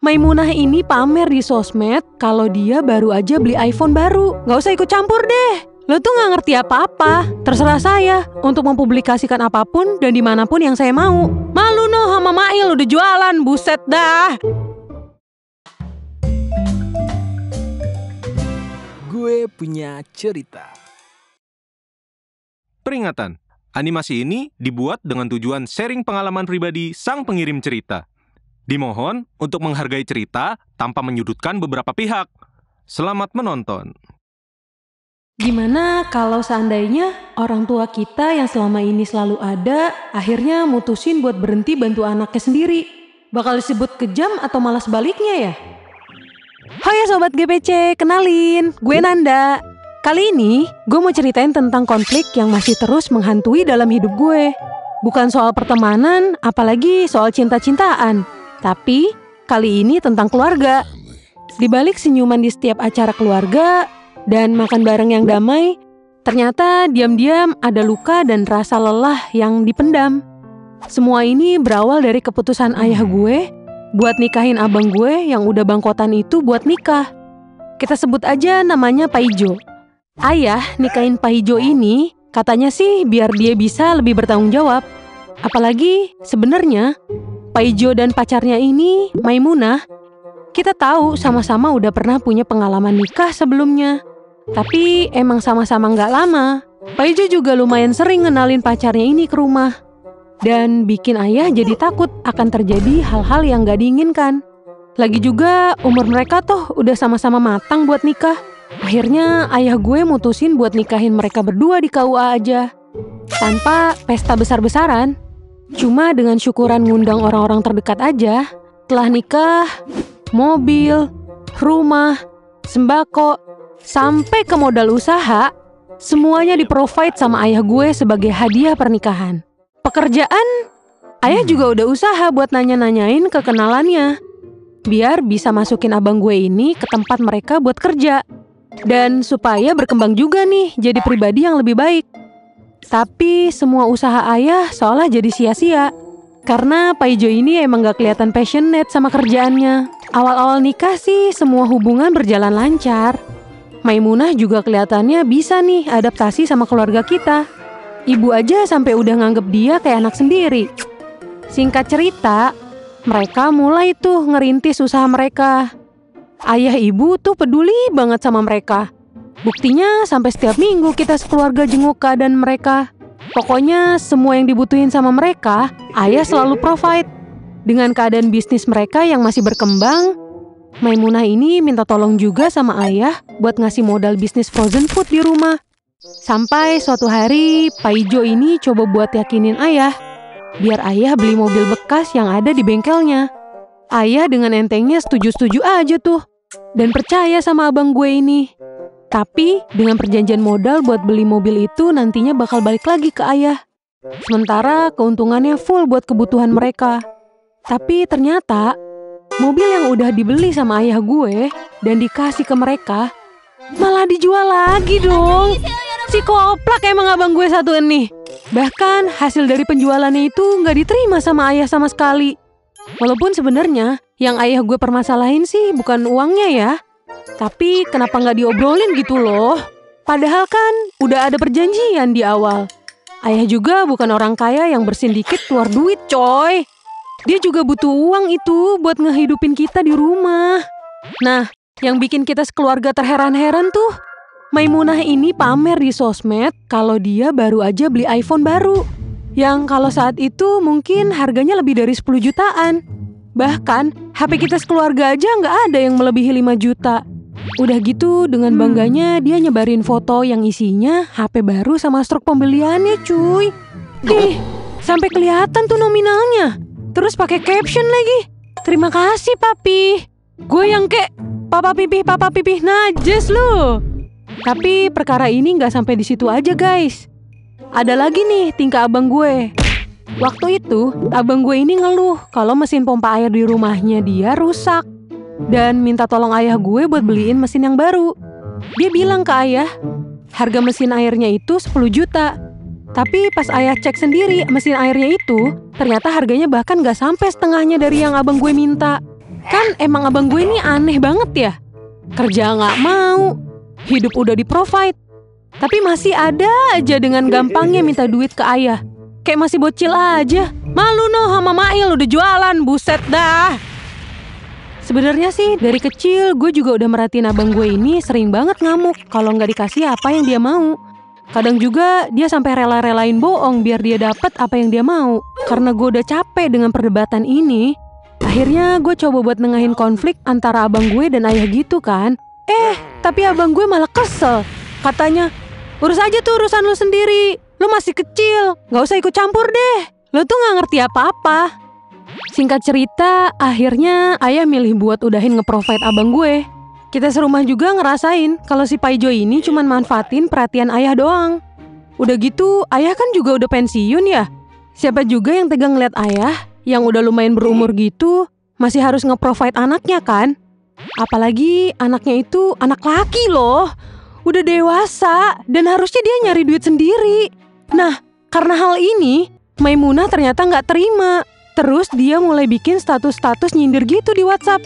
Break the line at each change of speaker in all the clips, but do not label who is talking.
Maimunah ini pamer di sosmed kalau dia baru aja beli iPhone baru. Gak usah ikut campur deh. Lo tuh gak ngerti apa-apa. Terserah saya untuk mempublikasikan apapun dan dimanapun yang saya mau. Malu noh sama Mail udah jualan, buset dah.
Gue punya cerita.
Peringatan, animasi ini dibuat dengan tujuan sharing pengalaman pribadi sang pengirim cerita. Dimohon untuk menghargai cerita tanpa menyudutkan beberapa pihak. Selamat menonton.
Gimana kalau seandainya orang tua kita yang selama ini selalu ada, akhirnya mutusin buat berhenti bantu anaknya sendiri? Bakal disebut kejam atau malah sebaliknya ya? Hai ya Sobat GPC, kenalin, gue Nanda. Kali ini, gue mau ceritain tentang konflik yang masih terus menghantui dalam hidup gue. Bukan soal pertemanan, apalagi soal cinta-cintaan. Tapi, kali ini tentang keluarga. Di balik senyuman di setiap acara keluarga dan makan bareng yang damai, ternyata diam-diam ada luka dan rasa lelah yang dipendam. Semua ini berawal dari keputusan ayah gue buat nikahin abang gue yang udah bangkotan itu buat nikah. Kita sebut aja namanya Pak Ijo. Ayah nikahin Pak Ijo ini katanya sih biar dia bisa lebih bertanggung jawab. Apalagi sebenarnya Pak Ijo dan pacarnya ini, Maimunah, kita tahu sama-sama udah pernah punya pengalaman nikah sebelumnya. Tapi emang sama-sama nggak lama. Pak Ijo juga lumayan sering ngenalin pacarnya ini ke rumah. Dan bikin ayah jadi takut akan terjadi hal-hal yang nggak diinginkan. Lagi juga umur mereka tuh udah sama-sama matang buat nikah. Akhirnya ayah gue mutusin buat nikahin mereka berdua di KUA aja. Tanpa pesta besar-besaran. Cuma dengan syukuran ngundang orang-orang terdekat aja. Setelah nikah, mobil, rumah, sembako, sampai ke modal usaha, semuanya di-provide sama ayah gue sebagai hadiah pernikahan. Pekerjaan, ayah juga udah usaha buat nanya-nanyain ke kenalannya. Biar bisa masukin abang gue ini ke tempat mereka buat kerja. Dan supaya berkembang juga nih jadi pribadi yang lebih baik. Tapi semua usaha ayah seolah jadi sia-sia. Karena Pak Ijo ini emang gak kelihatan passionate sama kerjaannya. Awal-awal nikah sih semua hubungan berjalan lancar. Maimunah juga kelihatannya bisa nih adaptasi sama keluarga kita. Ibu aja sampai udah nganggep dia kayak anak sendiri. Singkat cerita, mereka mulai tuh ngerintis usaha mereka. Ayah ibu tuh peduli banget sama mereka. Buktinya sampai setiap minggu kita sekeluarga jenguk keadaan mereka. Pokoknya semua yang dibutuhin sama mereka, ayah selalu provide. Dengan keadaan bisnis mereka yang masih berkembang, Maimunah ini minta tolong juga sama ayah buat ngasih modal bisnis frozen food di rumah. Sampai suatu hari, Pak Ijo ini coba buat yakinin ayah, biar ayah beli mobil bekas yang ada di bengkelnya. Ayah dengan entengnya setuju-setuju aja tuh, dan percaya sama abang gue ini. Tapi dengan perjanjian modal buat beli mobil itu nantinya bakal balik lagi ke ayah. Sementara keuntungannya full buat kebutuhan mereka. Tapi ternyata mobil yang udah dibeli sama ayah gue dan dikasih ke mereka malah dijual lagi dong. Si koplak emang abang gue satu ini. Bahkan hasil dari penjualannya itu gak diterima sama ayah sama sekali. Walaupun sebenarnya yang ayah gue permasalahin sih bukan uangnya ya. Tapi kenapa nggak diobrolin gitu loh? Padahal kan udah ada perjanjian di awal. Ayah juga bukan orang kaya yang bersin dikit keluar duit coy. Dia juga butuh uang itu buat ngehidupin kita di rumah. Nah, yang bikin kita sekeluarga terheran-heran tuh, Maimunah ini pamer di sosmed kalau dia baru aja beli iPhone baru. Yang kalau saat itu mungkin harganya lebih dari 10 jutaan. Bahkan HP kita sekeluarga aja nggak ada yang melebihi 5 juta. Udah gitu dengan bangganya dia nyebarin foto yang isinya HP baru sama struk pembeliannya cuy. Ih, sampai kelihatan tuh nominalnya. Terus pakai caption lagi. Terima kasih papi. Gue yang kayak papa pipih najes lu. Tapi perkara ini nggak sampai di situ aja guys. Ada lagi nih tingkah abang gue. Waktu itu abang gue ini ngeluh kalau mesin pompa air di rumahnya dia rusak. Dan minta tolong ayah gue buat beliin mesin yang baru. Dia bilang ke ayah, harga mesin airnya itu 10 juta. Tapi pas ayah cek sendiri mesin airnya itu, ternyata harganya bahkan gak sampai setengahnya dari yang abang gue minta. Kan emang abang gue ini aneh banget ya. Kerja nggak mau, hidup udah di-provide, tapi masih ada aja dengan gampangnya minta duit ke ayah. Kayak masih bocil aja. Malu noh sama Mail udah jualan, buset dah. Sebenarnya sih dari kecil gue juga udah merhatiin abang gue ini sering banget ngamuk kalau nggak dikasih apa yang dia mau. Kadang juga dia sampai rela-relain bohong biar dia dapet apa yang dia mau. Karena gue udah capek dengan perdebatan ini, akhirnya gue coba buat nengahin konflik antara abang gue dan ayah gitu kan. Tapi abang gue malah kesel. Katanya, urus aja tuh urusan lu sendiri. Lu masih kecil, gak usah ikut campur deh. Lu tuh gak ngerti apa-apa. Singkat cerita, akhirnya ayah milih buat udahin nge-provide abang gue. Kita serumah juga ngerasain kalau si Paijo ini cuman manfaatin perhatian ayah doang. Udah gitu, ayah kan juga udah pensiun ya. Siapa juga yang tegang ngeliat ayah yang udah lumayan berumur gitu masih harus nge-provide anaknya kan? Apalagi anaknya itu anak laki loh. Udah dewasa dan harusnya dia nyari duit sendiri. Nah, karena hal ini, Maimunah ternyata nggak terima. Terus dia mulai bikin status-status nyindir gitu di WhatsApp.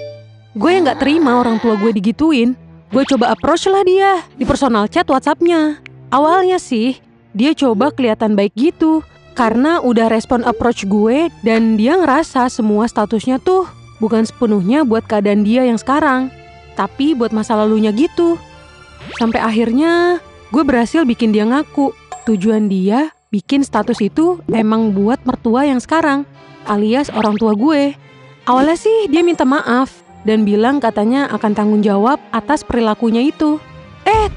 Gue yang nggak terima orang tua gue digituin. Gue coba approach lah dia di personal chat WhatsApp-nya. Awalnya sih, dia coba kelihatan baik gitu. Karena udah respon approach gue dan dia ngerasa semua statusnya tuh bukan sepenuhnya buat keadaan dia yang sekarang, tapi buat masa lalunya gitu. Sampai akhirnya gue berhasil bikin dia ngaku tujuan dia bikin status itu emang buat mertua yang sekarang, alias orang tua gue. Awalnya sih dia minta maaf dan bilang katanya akan tanggung jawab atas perilakunya itu.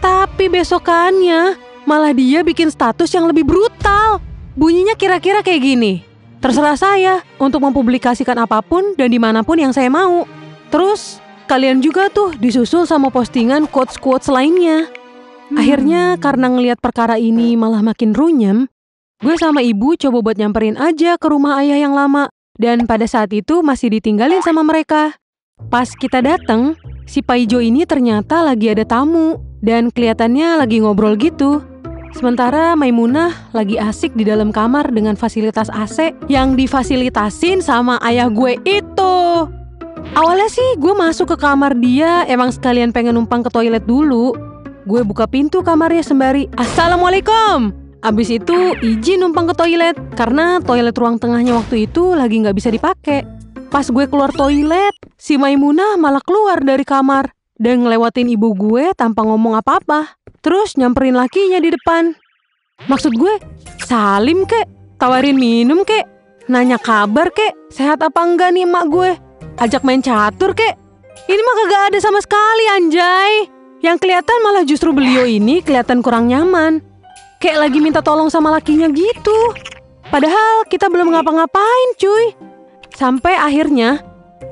Tapi besokannya malah dia bikin status yang lebih brutal. Bunyinya kira-kira kayak gini. Terserah saya untuk mempublikasikan apapun dan dimanapun yang saya mau. Terus kalian juga tuh disusul sama postingan quotes-quotes lainnya. Akhirnya karena ngelihat perkara ini malah makin runyem, gue sama ibu coba buat nyamperin aja ke rumah ayah yang lama. Dan pada saat itu masih ditinggalin sama mereka. Pas kita datang, si Paijo ini ternyata lagi ada tamu dan kelihatannya lagi ngobrol gitu. Sementara Maimunah lagi asik di dalam kamar dengan fasilitas AC yang difasilitasin sama ayah gue itu. Awalnya sih gue masuk ke kamar dia emang sekalian pengen numpang ke toilet dulu. Gue buka pintu kamarnya sembari Assalamualaikum. Abis itu izin numpang ke toilet karena toilet ruang tengahnya waktu itu lagi gak bisa dipakai. Pas gue keluar toilet, si Maimunah malah keluar dari kamar dan ngelewatin ibu gue tanpa ngomong apa-apa. Terus nyamperin lakinya di depan. Maksud gue, salim kek, tawarin minum kek, nanya kabar kek, sehat apa enggak nih emak gue, ajak main catur kek. Ini mah kagak ada sama sekali anjay. Yang kelihatan malah justru beliau ini kelihatan kurang nyaman. Kayak lagi minta tolong sama lakinya gitu. Padahal kita belum ngapa-ngapain cuy. Sampai akhirnya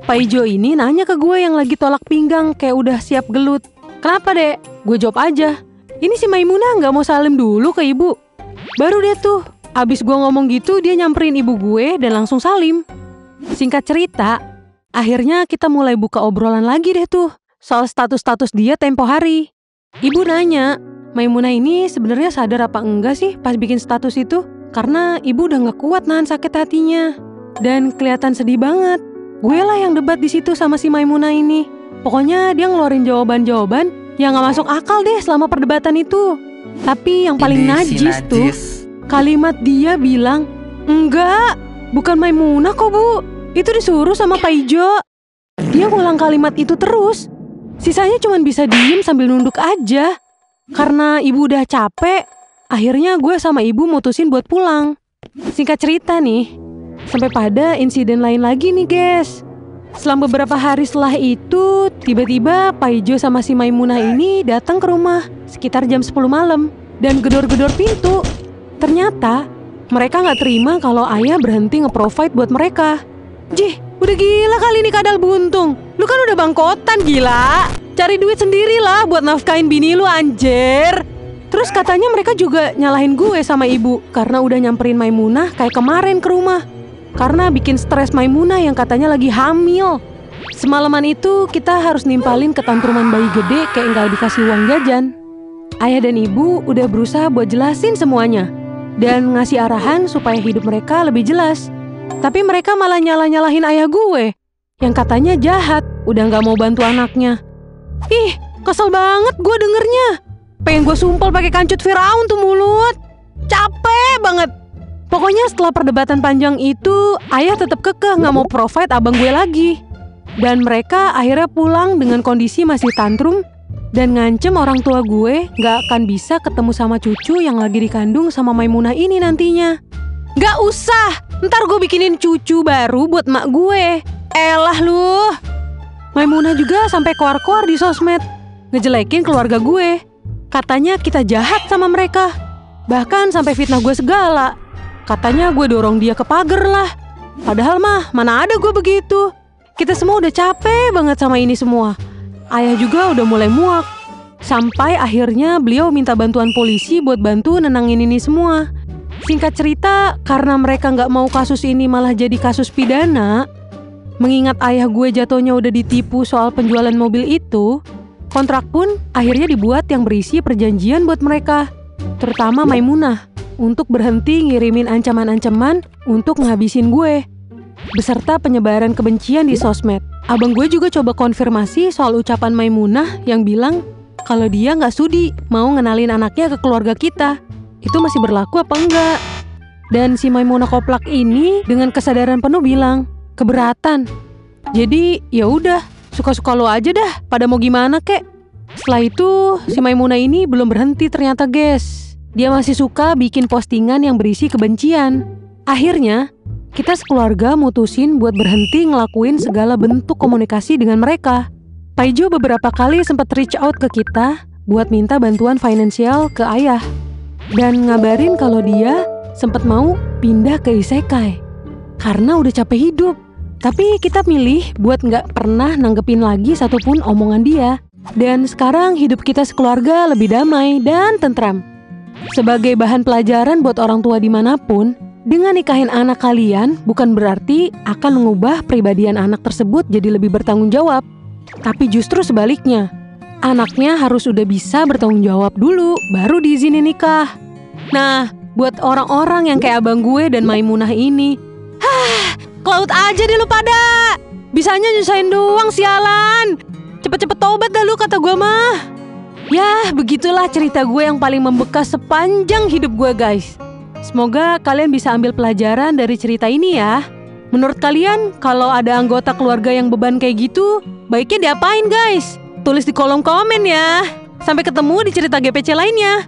Paijo ini nanya ke gue yang lagi tolak pinggang kayak udah siap gelut. Kenapa dek? Gue jawab aja. Ini si Maimunah gak mau salim dulu ke ibu. Baru deh tuh, abis gue ngomong gitu dia nyamperin ibu gue dan langsung salim. Singkat cerita, akhirnya kita mulai buka obrolan lagi deh tuh soal status-status dia tempo hari. Ibu nanya, Maimunah ini sebenarnya sadar apa enggak sih pas bikin status itu? Karena ibu udah gak kuat nahan sakit hatinya. Dan kelihatan sedih banget. Gue lah yang debat di situ sama si Maimunah ini. Pokoknya dia ngeluarin jawaban-jawaban yang gak masuk akal deh selama perdebatan itu. Tapi yang paling najis tuh kalimat dia bilang, enggak, bukan Maimunah kok bu, itu disuruh sama Paijo. Dia ngulang kalimat itu terus. Sisanya cuma bisa diem sambil nunduk aja. Karena ibu udah capek, akhirnya gue sama ibu mutusin buat pulang. Singkat cerita nih, sampai pada insiden lain lagi nih guys. Selang beberapa hari setelah itu, tiba-tiba Paijo sama si Maimunah ini datang ke rumah sekitar jam 10 malam dan gedor-gedor pintu. Ternyata mereka gak terima kalau ayah berhenti nge-provide buat mereka. Jih, udah gila kali ini kadal buntung. Lu kan udah bangkotan gila. Cari duit sendirilah buat nafkain bini lu anjir. Terus katanya mereka juga nyalahin gue sama ibu karena udah nyamperin Maimunah kayak kemarin ke rumah. Karena bikin stres Maimunah yang katanya lagi hamil. Semalaman itu kita harus nimpalin ketantruman bayi gede kayak gak dikasih uang jajan. Ayah dan ibu udah berusaha buat jelasin semuanya dan ngasih arahan supaya hidup mereka lebih jelas. Tapi mereka malah nyalahin ayah gue. yang katanya jahat, udah gak mau bantu anaknya. Ih, kesel banget gue dengernya. Pengen gue sumpel pakai kancut Firaun tuh mulut. Capek banget. Pokoknya setelah perdebatan panjang itu, ayah tetap kekeh gak mau provide abang gue lagi. Dan mereka akhirnya pulang dengan kondisi masih tantrum dan ngancem orang tua gue gak akan bisa ketemu sama cucu yang lagi dikandung sama Maimunah ini nantinya. Gak usah, ntar gue bikinin cucu baru buat mak gue. Elah lu. Maimunah juga sampai keluar-keluar di sosmed, ngejelekin keluarga gue. Katanya kita jahat sama mereka. Bahkan sampai fitnah gue segala. Katanya gue dorong dia ke pagar lah. Padahal mah mana ada gue begitu. Kita semua udah capek banget sama ini semua. Ayah juga udah mulai muak. Sampai akhirnya beliau minta bantuan polisi buat bantu nenangin ini semua. Singkat cerita, karena mereka gak mau kasus ini malah jadi kasus pidana, mengingat ayah gue jatuhnya udah ditipu soal penjualan mobil itu, kontrak pun akhirnya dibuat yang berisi perjanjian buat mereka, terutama Maimunah, untuk berhenti ngirimin ancaman-ancaman untuk ngabisin gue, beserta penyebaran kebencian di sosmed. Abang gue juga coba konfirmasi soal ucapan Maimunah yang bilang kalau dia gak sudi mau ngenalin anaknya ke keluarga kita. Itu masih berlaku apa enggak? Dan si Maimunah Koplak ini dengan kesadaran penuh bilang, keberatan. Jadi ya udah, suka-suka lo aja dah, pada mau gimana kek. Setelah itu si Maimunah ini belum berhenti ternyata guys. Dia masih suka bikin postingan yang berisi kebencian. Akhirnya kita sekeluarga mutusin buat berhenti ngelakuin segala bentuk komunikasi dengan mereka. Paijo beberapa kali sempat reach out ke kita buat minta bantuan finansial ke ayah. Dan ngabarin kalau dia sempat mau pindah ke isekai karena udah capek hidup. Tapi kita milih buat gak pernah nanggepin lagi satupun omongan dia. Dan sekarang hidup kita sekeluarga lebih damai dan tentram. Sebagai bahan pelajaran buat orang tua dimanapun, dengan nikahin anak kalian bukan berarti akan mengubah pribadian anak tersebut jadi lebih bertanggung jawab. Tapi justru sebaliknya, anaknya harus udah bisa bertanggung jawab dulu, baru diizinin nikah. Nah, buat orang-orang yang kayak abang gue dan Maimunah ini, ke laut aja deh lu pada. Bisanya nyusahin doang sialan. Cepet-cepet tobat dah lu kata gue mah. Ya, begitulah cerita gue yang paling membekas sepanjang hidup gue guys. Semoga kalian bisa ambil pelajaran dari cerita ini ya. Menurut kalian, kalau ada anggota keluarga yang beban kayak gitu, baiknya diapain guys? Tulis di kolom komen ya. Sampai ketemu di cerita GPC lainnya.